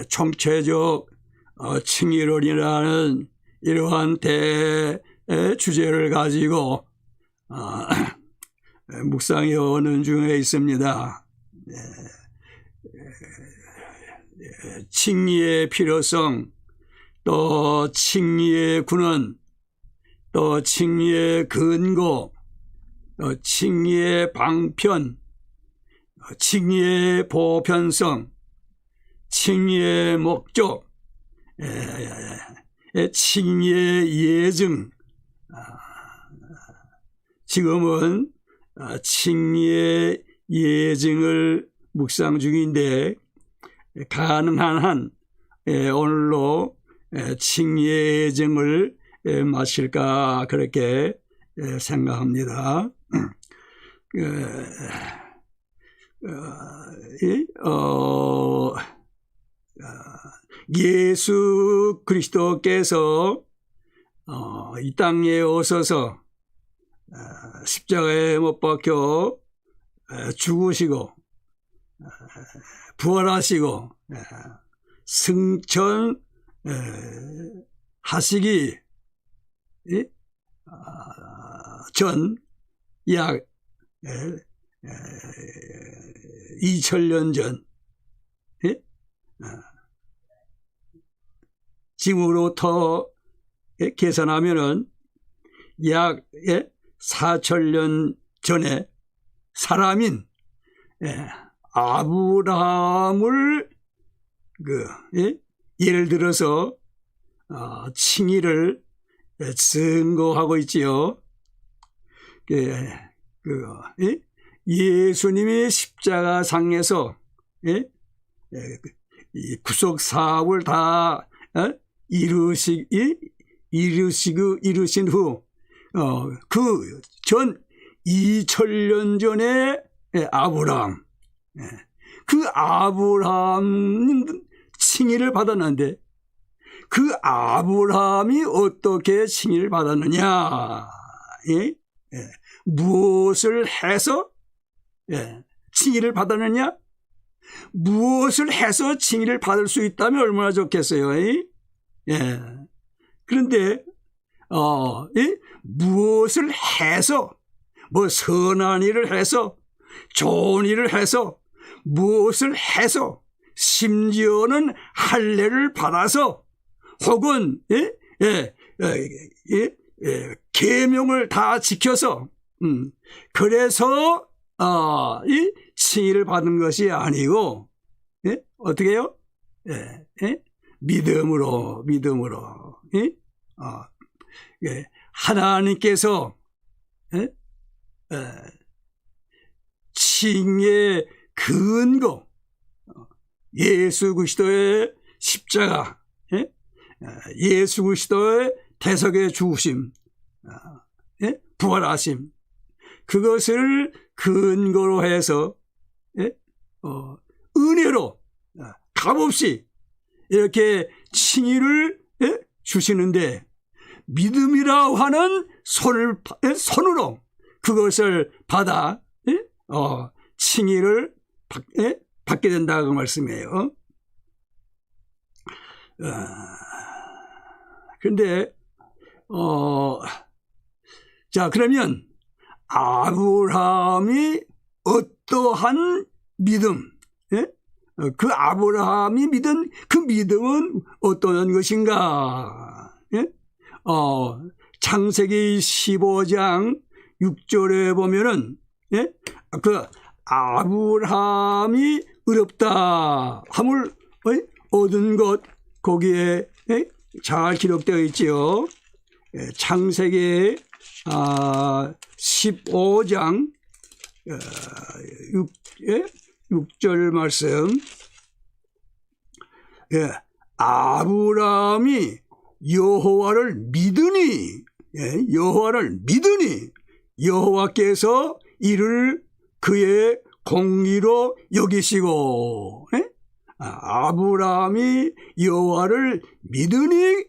총체적 칭의론이라는 이러한 대주제를 가지고 묵상해 오는 중에 있습니다. 칭의의 필요성, 또 칭의의 근원, 또 칭의의 근거, 또 칭의의 방편, 칭의의 보편성, 칭의의 목적, 칭의의 예증. 지금은 칭의의 예증을 묵상 중인데 가능한 한 오늘로 칭의의 예증을 마칠까 그렇게 생각합니다. 예수 그리스도께서 이 땅에 오셔서 십자가에 못 박혀 죽으시고 부활하시고 승천하시기 전 약 2000년 전 지금으로부터 계산하면은 약 4000년 전에 사람인 아브라함을 예를 들어서 칭의를 증거하고 있지요. 예수님이 십자가상에서 구속 사업을 다 이루신 후 그 전 2000년 전에 아브라함, 그 아브라함 칭의를 받았는데 그 아브라함이 어떻게 칭의를 받았느냐? 무엇을 해서 칭의를 받았느냐? 무엇을 해서 칭의를 받을 수 있다면 얼마나 좋겠어요. 그런데 무엇을 해서, 뭐 선한 일을 해서, 좋은 일을 해서, 무엇을 해서, 심지어는 할례를 받아서 혹은 계명을 다 지켜서 그래서 이 칭의를 받은 것이 아니고 어떻게 해요? 믿음으로 하나님께서 칭의의 근거 예수 그리스도의 십자가, 예수 그리스도의 대속의 죽으심, 부활하심, 그것을 근거로 해서 은혜로 값없이 이렇게 칭의를 주시는데 믿음이라 하는 손으로 그것을 받아 칭의를 받게 된다고 말씀이에요. 그런데 자, 그러면 아브라함이 어떠한 믿음, 그 아브라함이 믿은 그 믿음은 어떤 것인가? 창세기 15장 6절에 보면은 그 아브라함이 의롭다 함을 얻은 것 거기에 잘 기록되어 있지요. 창세기 15장 6절 말씀. 아브라함이 여호와를 믿으니 여호와께서 이를 그의 공의로 여기시고, 아브라함이 여호와를 믿으니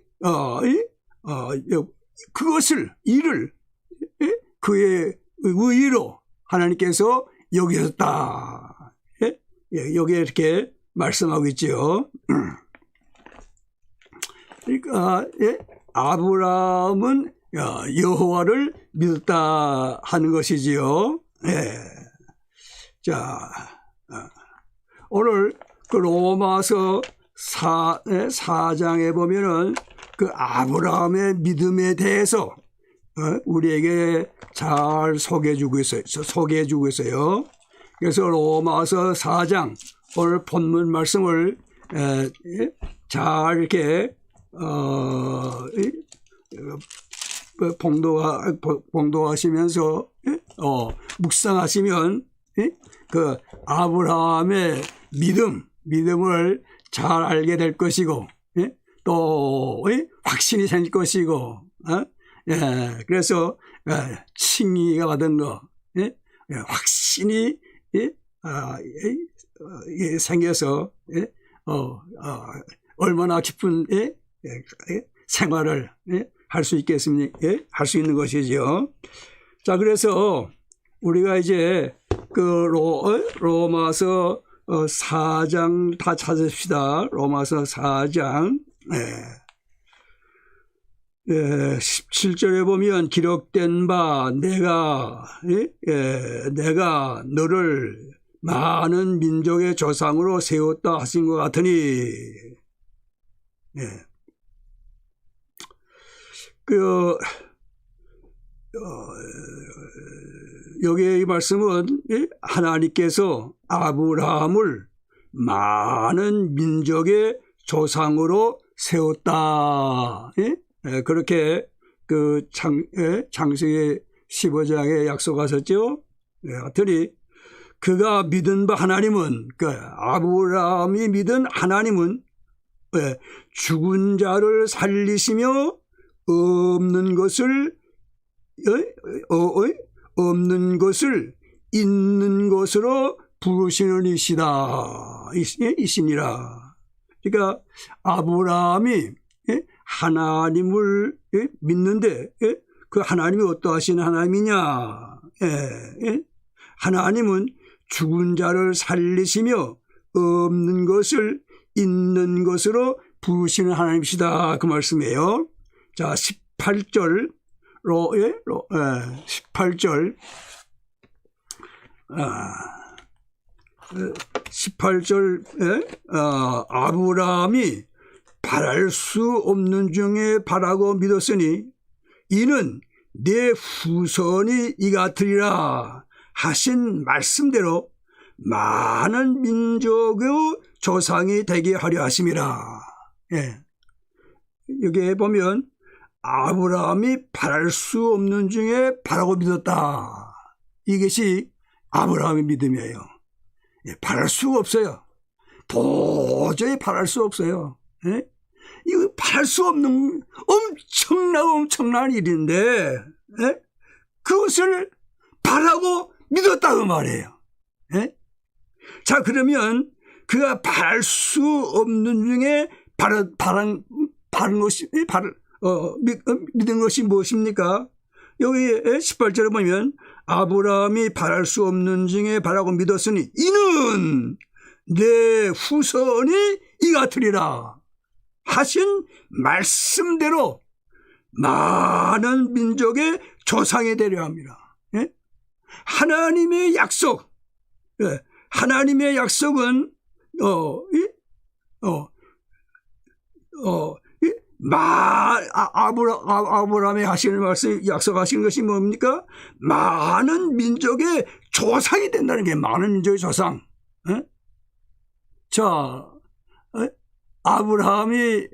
그것을 이를 그의 의로 하나님께서 여기셨다. 여기에 이렇게 말씀하고 있죠. 그러니까 아브라함은 여호와를 믿었다 하는 것이지요. 자, 오늘 그 로마서 4장에 보면은 그 아브라함의 믿음에 대해서 우리에게 잘 소개해주고 있어요. 그래서 로마서 4장 오늘 본문 말씀을 잘 이렇게 봉독하시면서 묵상하시면 그 아브라함의 믿음을 잘 알게 될 것이고 또 확신이 생길 것이고 그래서 칭의가 받은 거 확신이 생겨서 얼마나 깊은 생활을 할 수 있겠습니까? 할 수 있는 것이죠. 자, 그래서 우리가 이제 그 로마서 4장 다 찾읍시다. 로마서 4장 17절에 보면 기록된 바 내가 너를 많은 민족의 조상으로 세웠다 하신 것 같으니 여기에 이 말씀은 하나님께서 아브라함을 많은 민족의 조상으로 세웠다. 그렇게 그 창세기 15장에 약속하셨죠. 하더니 그가 믿은 바 하나님은 그 아브라함이 믿은 하나님은 죽은 자를 살리시며 없는 것을 있는 것으로 부르시는 이시니라. 그러니까 아브라함이 하나님을 믿는데 그 하나님이 어떠하신 하나님이냐? 하나님은 죽은 자를 살리시며 없는 것을 있는 것으로 부르시는 하나님이시다. 그 말씀이에요. 자, 18절 18절에 아브라함이 바랄 수 없는 중에 바라고 믿었으니 이는 내 후손이 이 같으리라 하신 말씀대로 많은 민족의 조상이 되게 하려 하심이라. 여기에 보면 아브라함이 바랄 수 없는 중에 바라고 믿었다. 이것이 아브라함의 믿음이에요. 바랄 수가 없어요. 도저히 바랄 수 없어요. 이거 바랄 수 없는 엄청난 일인데 그것을 바라고 믿었다 그 말이에요. 자, 그러면 그가 바랄 수 없는 중에 믿은 것이 무엇입니까? 여기 18절에 보면 아브라함이 바랄 수 없는 중에 바라고 믿었으니 이는 내 후손이 이 같으리라 하신 말씀대로 많은 민족의 조상이 되려 합니다. 하나님의 약속, 하나님의 약속은 아브라함이 하시는 말씀, 약속하시는 것이 뭡니까? 많은 민족의 조상이 된다는 게 많은 민족의 조상. 자, 아브라함이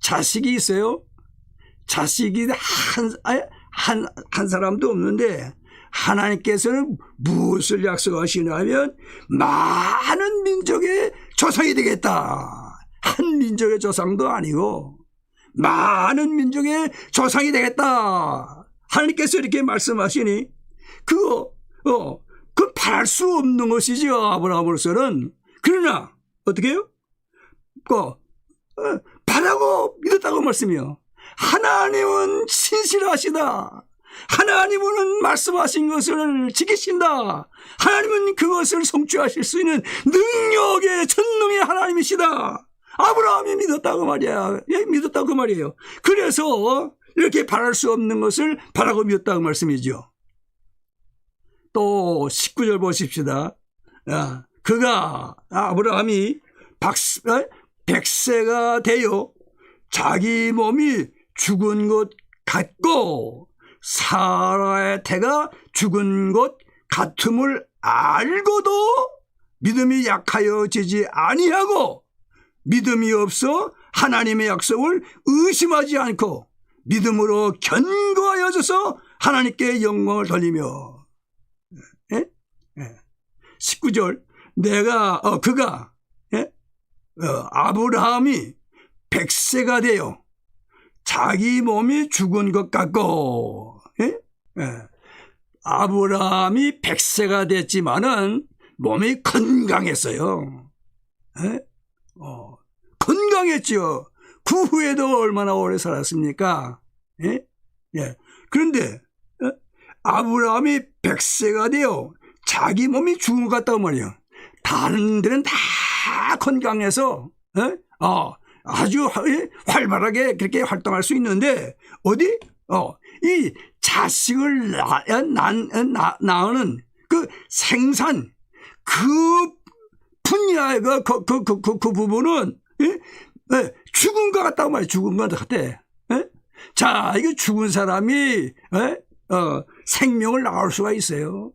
자식이 있어요? 자식이 한 사람도 없는데 하나님께서는 무엇을 약속하시냐면 많은 민족의 조상이 되겠다. 한 민족의 조상도 아니고 많은 민족의 조상이 되겠다. 하나님께서 이렇게 말씀하시니 그거 바랄 수 없는 것이죠. 아브라함으로서는. 그러나 어떻게 해요? 바라고 믿었다고 말씀이요. 하나님은 신실하시다. 하나님은 말씀하신 것을 지키신다. 하나님은 그것을 성취하실 수 있는 능력의 전능의 하나님이시다. 아브라함이 믿었다고 말이야. 예, 믿었다고 말이에요. 그래서 이렇게 바랄 수 없는 것을 바라고 믿었다고 말씀이죠. 또 19절 보십시다. 아브라함이 100세가 되어 자기 몸이 죽은 것 같고 사라의 태가 죽은 것 같음을 알고도 믿음이 약하여지지 아니하고 믿음이 없어 하나님의 약속을 의심하지 않고 믿음으로 견고하여져서 하나님께 영광을 돌리며 19절 그가 아브라함이 100세가 되어 자기 몸이 죽은 것 같고 아브라함이 100세가 됐지만은 몸이 건강했어요. 건강했죠. 그 후에도 얼마나 오래 살았습니까? 그런데 아브라함이 100세가 되어 자기 몸이 죽은 것 같다고 말이에요. 다른 데는 다 건강해서 아주 활발하게 그렇게 활동할 수 있는데 어디? 이 자식을 낳는 그 생산 그 분야의 그 부분은 죽은 것 같다고 말이에요. 죽은 것 같아. 자, 이거 죽은 사람이 생명을 낳을 수가 있어요.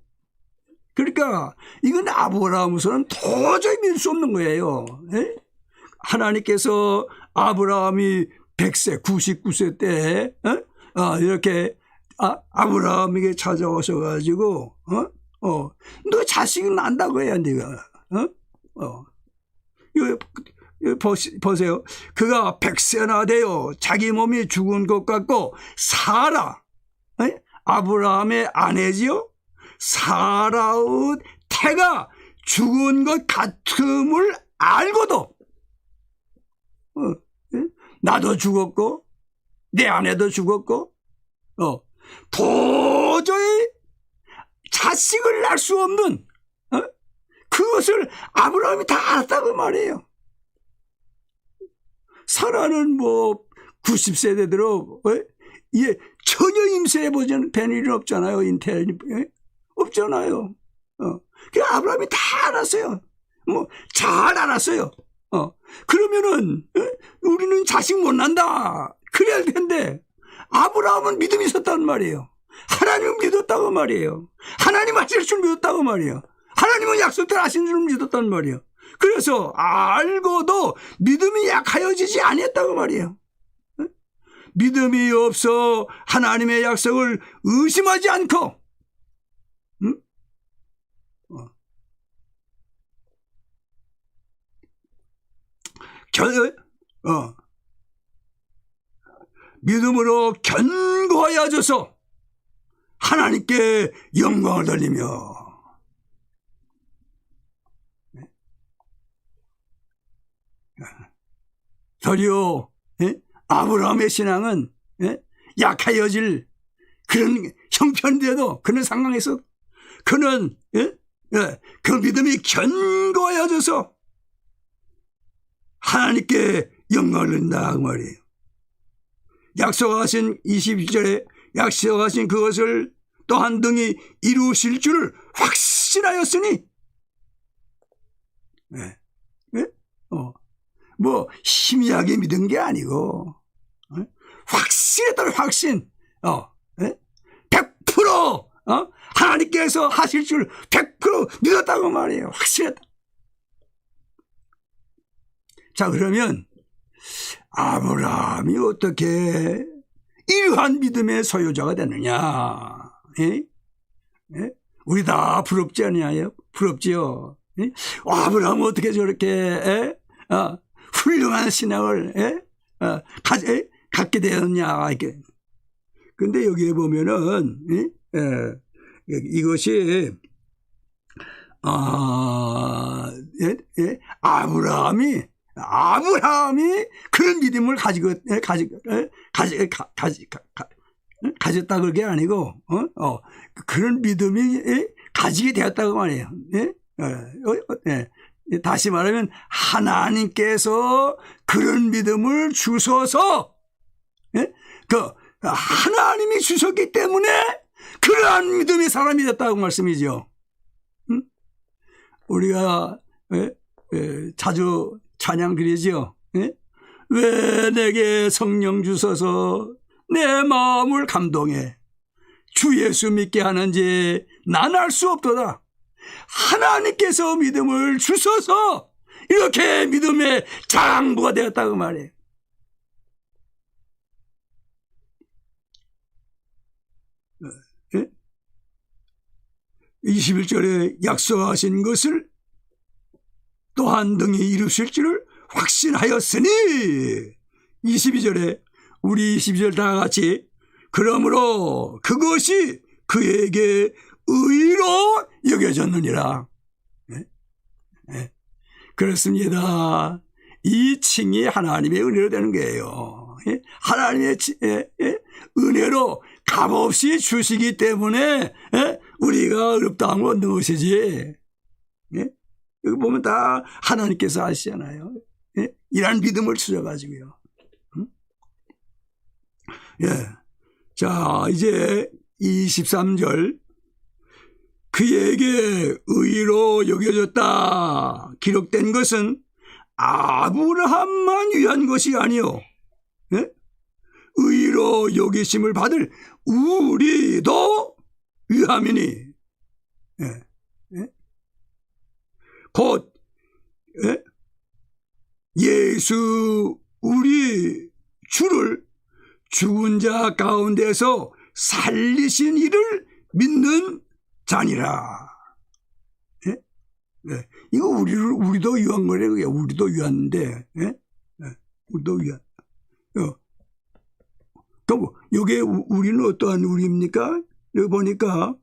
그러니까 이건 아브라함으로서는 도저히 믿을 수 없는 거예요. 하나님께서 아브라함이 100세, 99세 때 이렇게 아브라함에게 찾아오셔가지고 너 자식이 난다고 해야 네가 이거 보세요. 그가 100세나 되어 자기 몸이 죽은 것 같고 사라 아브라함의 아내지요. 사라의 태가 죽은 것 같음을 알고도 나도 죽었고 내 아내도 죽었고 도저히 자식을 낳을 수 없는 그것을 아브라함이 다 알았다고 말이에요. 사라는 뭐 90세 되도록 전혀 임세해보지 된 일은 없잖아요. 인텔이 없잖아요. 그 아브라함이 다 알았어요. 뭐 잘 알았어요. 그러면은 우리는 자식 못 난다 그래야 할 텐데 아브라함은 믿음이 있었단 말이에요. 하나님은 믿었다고 말이에요. 하나님 하실 줄 믿었다고 말이에요. 하나님은 약속대로 하신 줄 믿었단 말이에요. 그래서 알고도 믿음이 약하여지지 아니했다고 말이에요. 믿음이 없어 하나님의 약속을 의심하지 않고 믿음으로 견고하여져서 하나님께 영광을 돌리며 도리어 아브라함의 신앙은 약하여질 그런 형편인데도 그런 상황에서 그는 그 믿음이 견고해져서 하나님께 영광을 돌린다 그 말이에요. 약속하신 22절에 약속하신 그것을 또한 등이 이루실 줄을 확신하였으니 뭐 희미하게 믿은 게 아니고 확신했다 확신 100% 하나님께서 하실 줄 100% 믿었다고 말이에요. 확신했다. 자 그러면 아브라함이 어떻게 이러한 믿음의 소유자가 되느냐? 우리 다 부럽지 않냐요? 부럽지요. 아브라함은 어떻게 저렇게 훌륭한 신앙을 갖게 되었냐? 근데 여기에 보면은 이것이 아브라함이 그런 믿음을 가지고 가졌다 그게 아니고 그런 믿음이 가지게 되었다고 말이에요. 다시 말하면 하나님께서 그런 믿음을 주셔서 그 하나님이 주셨기 때문에 그러한 믿음의 사람이 됐다고 말씀이죠. 우리가 자주 찬양 드리죠. 왜 내게 성령 주셔서 내 마음을 감동해 주 예수 믿게 하는지 난 알 수 없도다. 하나님께서 믿음을 주셔서 이렇게 믿음의 장부가 되었다고 말해요. 21절에 약속하신 것을 또한 등이 이루실 줄을 확신하였으니 22절에 우리 22절 다 같이 그러므로 그것이 그에게 의로 여겨졌느니라. 그렇습니다. 이 칭이 하나님의 은혜로 되는 거예요. 하나님의 은혜로 값없이 주시기 때문에 우리가 어렵다함을 얻는 것이지. 여기 보면 다 하나님께서 하시잖아요. 이런 믿음을 주셔가지고요. 자, 이제 23절. 그에게 의로 여겨졌다 기록된 것은 아브라함만 위한 것이 아니요 의로 여기심을 받을 우리도 위함이니 곧 예수 우리 주를 죽은 자 가운데서 살리신 이를 믿는 자니라. 이거 우리도 위한 거래요. 우리도 위한데, 우리도 위한. 그럼 여기에 우리는 어떠한 우리입니까? 여기 보니까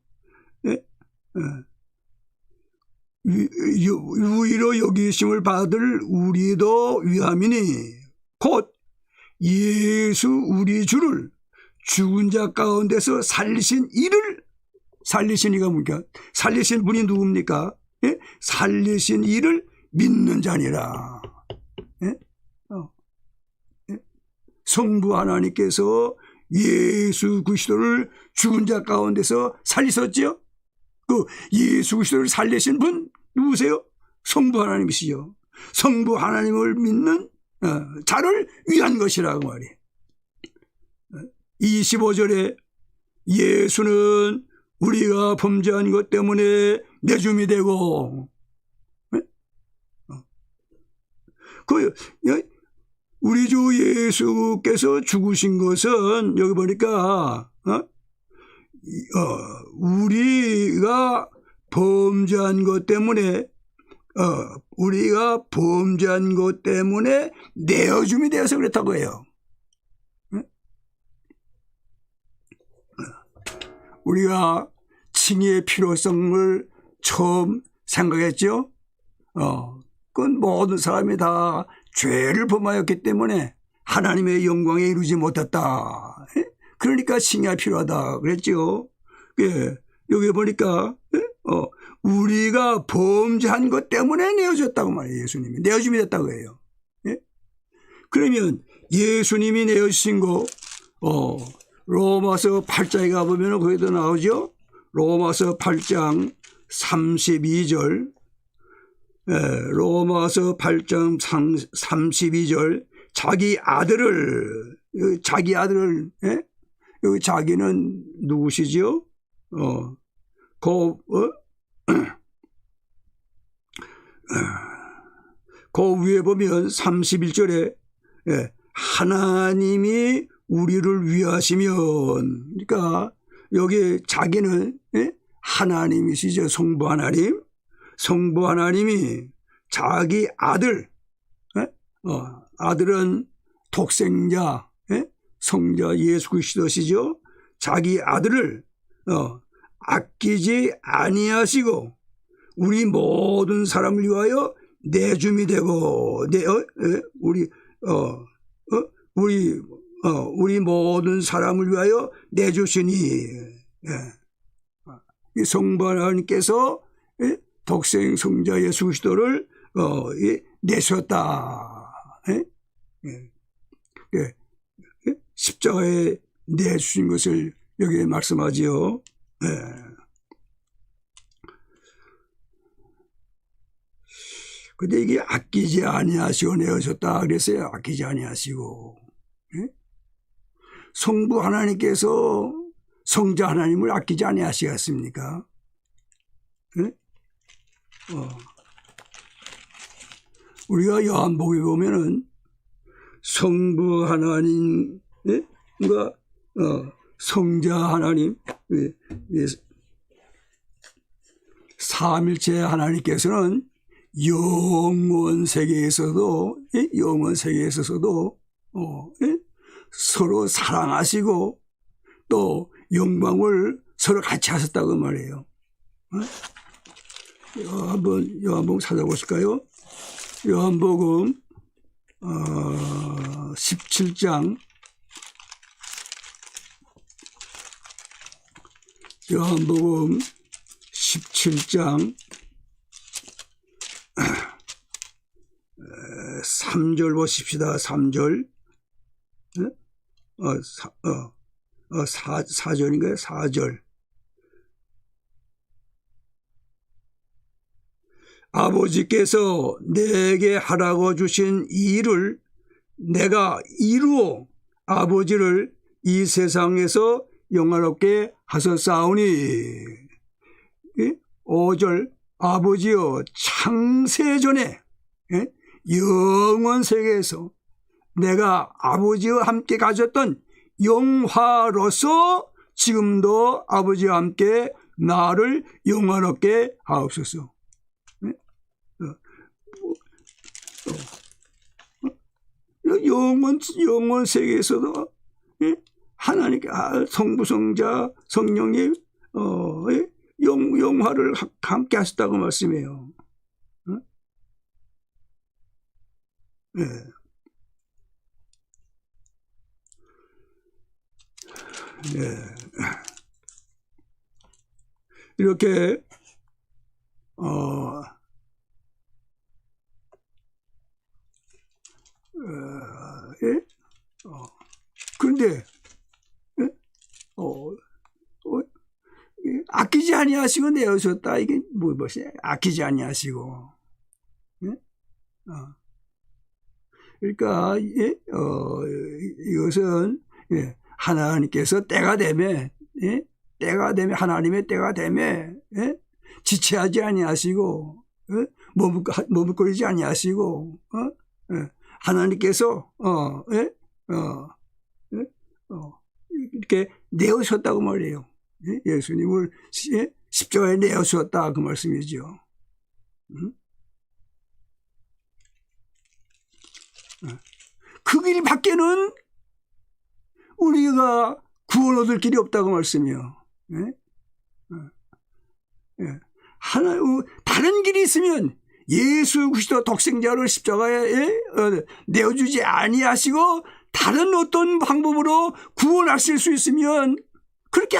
의로 여기심을 받을 우리도 위함이니 곧 예수 우리 주를 죽은 자 가운데서 살리신 이를 살리신 이가 뭡니까? 살리신 분이 누굽니까? 살리신 이를 믿는 자니라. 성부 하나님께서 예수 그리스도를 죽은 자 가운데서 살리셨죠? 그 예수 그리스도를 살리신 분 누구세요? 성부 하나님이시죠. 성부 하나님을 믿는 자를 위한 것이라고 말이에요. 25절에 예수는 우리가 범죄한 것 때문에 내줌이 되고 우리 주 예수께서 죽으신 것은 여기 보니까 우리가 범죄한 것 때문에 내어줌이 되어서 그렇다고 해요. 우리가 칭의의 필요성을 처음 생각했죠. 그건 모든 사람이 다 죄를 범하였기 때문에 하나님의 영광에 이루지 못했다. 그러니까 칭의가 필요하다 그랬죠. 여기 보니까 우리가 범죄한 것 때문에 내어졌다고 말해요. 예수님이 내어줌이 됐다고 해요. 그러면 예수님이 내어주신 거 로마서 8장에 가보면 거기도 나오죠. 로마서 8장 32절 로마서 8장 32절 자기 아들을 여기 자기는 누구시죠? 그 위에 보면 31절에 하나님이 우리를 위하시면 그러니까 여기 자기는 하나님이시죠. 성부 하나님. 성부 하나님이 자기 아들 아들은 독생자 성자 예수 그리스도시죠. 자기 아들을 아끼지 아니하시고 우리 모든 사람을 위하여 내줌이 되고 우리 우리 모든 사람을 위하여 내주시니, 이 성부 하나님께서 독생 성자 예수 그리스도를 내셨다. 십자가에 내주신 것을 여기에 말씀하지요. 근데 이게 아끼지 아니하시고 내어줬다 그랬어요. 아끼지 아니하시고. 성부 하나님께서 성자 하나님을 아끼지 아니하시겠습니까? 우리가 요한복음에 보면은 성부 하나님과 성자 하나님, 삼일체 하나님께서는 영원 세계에서도 서로 사랑하시고 또 영광을 서로 같이 하셨다고 말해요. 한번 요한복음 찾아보실까요? 요한복음 17장 요한복음 17장 3절 보십시다. 3절 4절인가요? 4절. 아버지께서 내게 하라고 주신 이 일을 내가 이루어 아버지를 이 세상에서 영화롭게 하셨사오니. 5절 아버지여 창세전에 영원 세계에서 내가 아버지와 함께 가졌던 영화로서 지금도 아버지와 함께 나를 영화롭게 하옵소서. 영원 세계에서도 하나님께 성부 성자 성령님 영화를 함께 하셨다고 말씀해요. 이렇게 그런데 아끼지 아니하시고 내어줬다. 이게 무엇이야? 아끼지 아니하시고. 그러니까 이것은 하나님께서 때가 되면 하나님의 때가 되면 지체하지 아니하시고 머뭇거리지 아니하시고 하나님께서 이렇게 내어주셨다고 말이에요. 예수님을 십자가에 내어주셨다 그 말씀이죠. 그 길 밖에는 우리가 구원 얻을 길이 없다고 말씀이요. 다른 길이 있으면 예수 그리스도 독생자를 십자가에 내어주지 아니하시고 다른 어떤 방법으로 구원하실 수 있으면 그렇게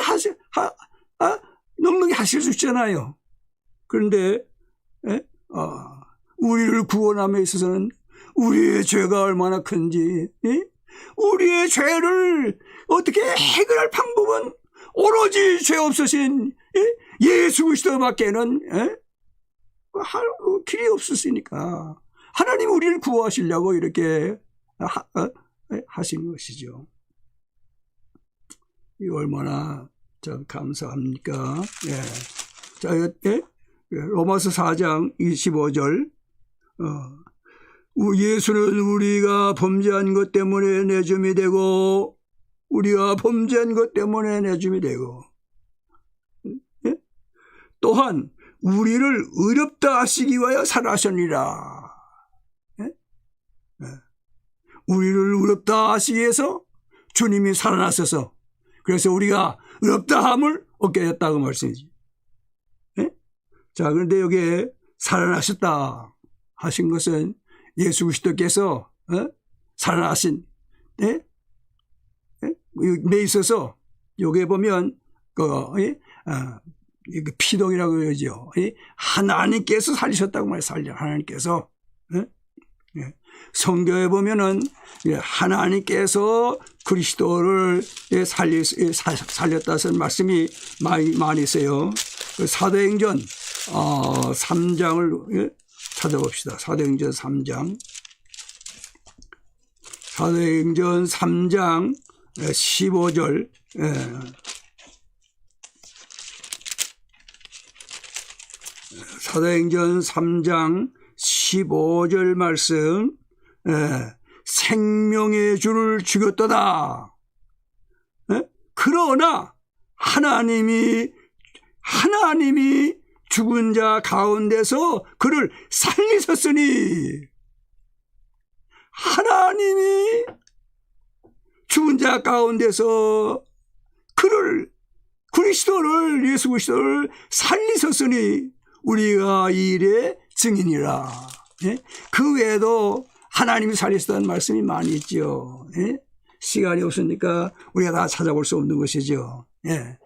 넉넉히 하실 수 있잖아요. 그런데 우리를 구원함에 있어서는 우리의 죄가 얼마나 큰지, 우리의 죄를 어떻게 해결할 방법은 오로지 죄 없으신 예수 그리스도밖에는 할 길이 없었으니까 하나님 우리를 구하시려고 이렇게 하신 것이죠. 이 얼마나 참 감사합니까? 자, 로마서 4장 25절. 예수는 우리가 범죄한 것 때문에 내줌이 되고, 우리가 범죄한 것 때문에 내줌이 되고, 또한 우리를 의롭다 하시기 위하여 살아하셨느니라. 우리를 의롭다 하시기 위해서 주님이 살아나셔서, 그래서 우리가 의롭다함을 얻게 됐다고 말씀이지. 자, 그런데 여기에 살아나셨다 하신 것은 예수 그리스도께서 살아나신 매 있어서 요게 보면 그 피동이라고 그러죠. 하나님께서 살리셨다고 말해요. 하나님께서. 성경에 보면은 하나님께서 그리스도를 살렸다는 말씀이 많이 있어요. 사도행전 3장을 찾아봅시다. 사도행전 3장. 사도행전 3장 15절. 사도행전 3장 15절 말씀. 생명의 주를 죽였도다. 그러나 하나님이 죽은 자 가운데서 그를 살리셨으니, 하나님이 죽은 자 가운데서 예수 그리스도를 살리셨으니 우리가 이 일의 증인이라. 그 외에도 하나님이 살리셨다는 말씀이 많이 있죠. 시간이 없으니까 우리가 다 찾아볼 수 없는 것이죠.